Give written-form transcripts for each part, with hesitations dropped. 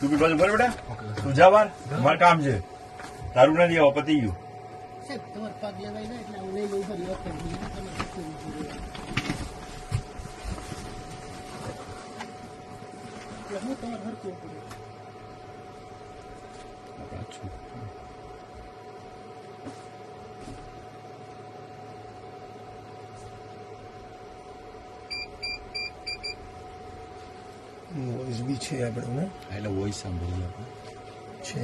તું બી બાજુ બરાબર બેટા તું જા બાર મારે કામ છે તારું નથી આવો પતી ગયું સાહેબ તમારે પગ લેવાય ને એટલે હું લઈ લઉં ફરી વખત હું તમારે હરકું કરું વોઇસ બી છે આપણે ને એટલે વોઇસ સાંભળીએ આપણે છે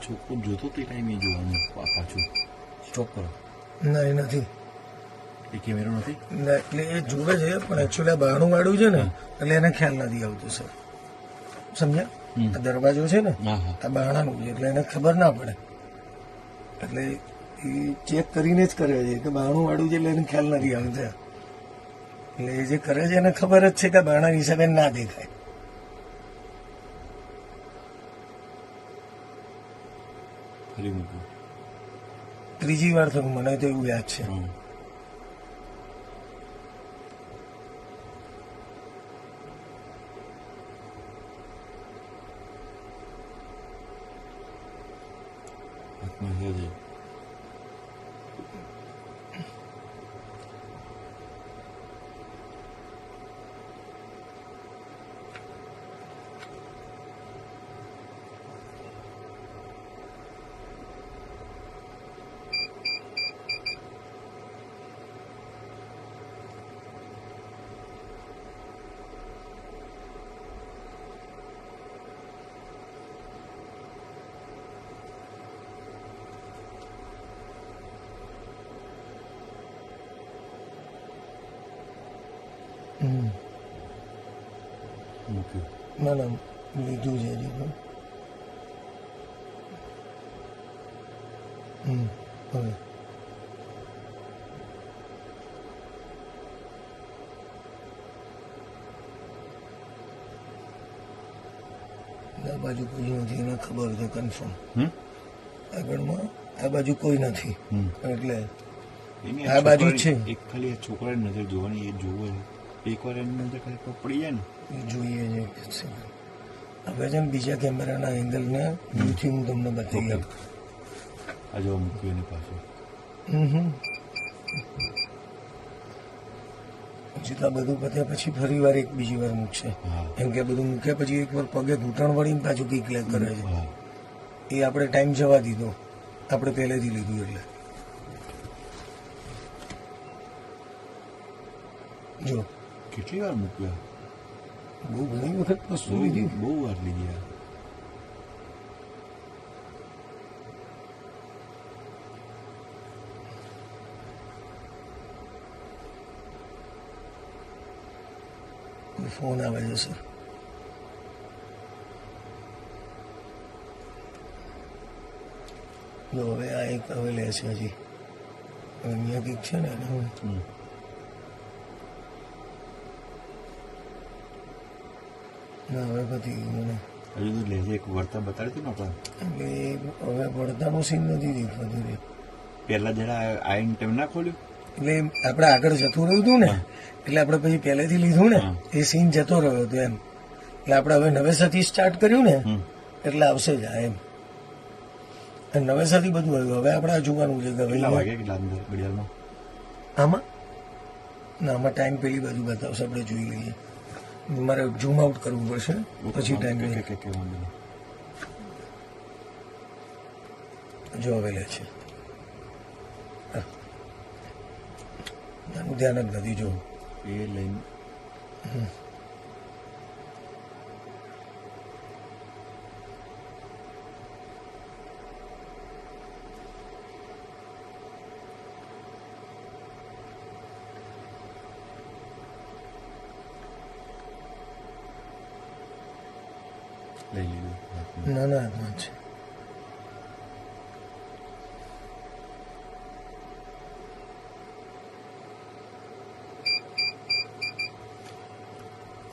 છોકરો જોતો તે ટાઈમે જોવાનું પાછું સ્ટોપ કરો ના એ નથી એ કેમેરો નથી ના, એટલે એ જોવે છે પણ એકચ્યુઅલી બહારનું વાળું છે ને એટલે એને ખ્યાલ નથી આવતો સર સમજ્યા આ દરવાજો છે ને હા હા આ બહાણાનું છે એટલે એને ખબર ના પડે એટલે એ ચેક કરીને જ કરે છે કે બહાણું વાળું છે એટલે એને ખ્યાલ નથી આવતો એટલે એ જે કરે છે એને ખબર જ છે કે બહાણા હિસાબે ના દેખાય ફરી મૂકું ત્રીજી વાર થયું મને તો એવું યાદ છે હા હાથમાં છે જ. મૂક્યું ના ના લીધું છે હજી પણ હવે આ બાજુ કોઈ નથી એને ખબર છે કન્ફર્મ આગળમાં આ બાજુ કોઈ નથી એટલે એની આ બાજુ છોકરાની- છે. એક ખાલી આ છોકરાની નજર જોવાની એ જોવે એકવાર એની નજર ખાલી પડી જાય ને એ જોઈએ છે હવે છે ને બીજા કેમેરાના એંગલને વ્યૂથી હું તમને બતાવી આપું આ જો મૂક્યું એની પાછળ પછી તો આ બધું પત્યા પછી ફરી વાર એક બીજી વાર મૂકશે હા એમ કે બધું મૂક્યા પછી એક વાર પગે ઘૂંટણ વળીને પાછું કીક લે કરે છે હા એ આપણે ટાઈમ જવા દીધો આપણે પહેલેથી લીધું એટલે જો કેટલી વાર મૂક્યા બહુ ઘણી વખત વસ્તુ લીધી બહુ વાર લીધી આ. ફોન આવે છે સર જો હવે આ એક હવે લે છે હજી હવે અહીંયા કંઈક છે ને એને હું ના હવે પતી ગયું મને હજુ તો લેજે એક વર્તા બતાડી હતું ને આપણે એટલે હવે પડદાનો સીન નથી દેખાતું રે પહેલા જરા આઈન ટાઈમ ના ખોલ્યું એટલે આપણે આગળ જતું રહ્યું હતું ને એટલે આપણે પછી પહેલેથી લીધું ને હા. એ સીન જતો રહ્યો હતો એમ એટલે આપણે હવે નવેસરથી સ્ટાર્ટ કર્યું ને એટલે આવશે જ આ એમ અને નવેસરથી બધું આવ્યું હવે આપણે આ જોવાનું છે કે કેટલા ભાઈ વાગે કેટલા અંદર ઘડિયાળમાં આમાં ના આમાં ટાઈમ પેલી બાજુ બતાવશે આપણે જોઈ લઈએ મારે ઝૂમ આઉટ કરવું પડશે પછી ટાઈમ કે વાંધો નહીં. જો હવે લે છે ધ્યાન જ નથી જો એ લઈને લઈ લીધું હાથમાં. નાના હાથમાં છે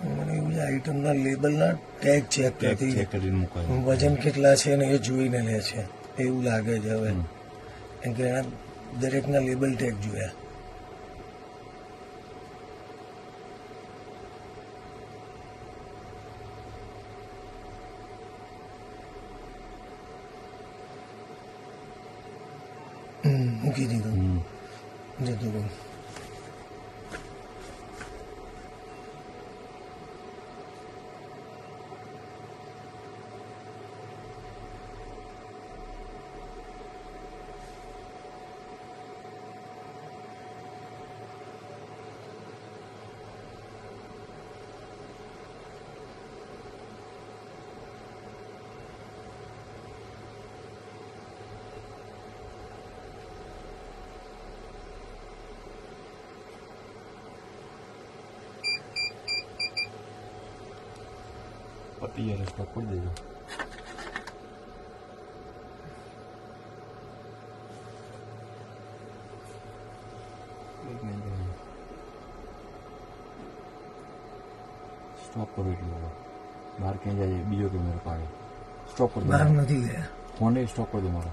મને એવું આઈટમના લેબલના ટેગ ચેક ચેક કરતી ચેક કરીને મુકાય. વજન કેટલા છે ને એ જોઈને લે છે એવું લાગે છે હવે કેમ કે એના દરેકના લેબલ ટેગ જોયા મૂકી દીધું જતું રહ્યું પતી યાર સ્ટોપ કરી દેજો. એક મિનિટ સ્ટોપ કરો એટલું હવે. બહાર ક્યાં જાય બીજો કેમેરો કાઢે. સ્ટોપ કરી બહાર દો નથી ગયા ફોને સ્ટોપ કરી દો મારો.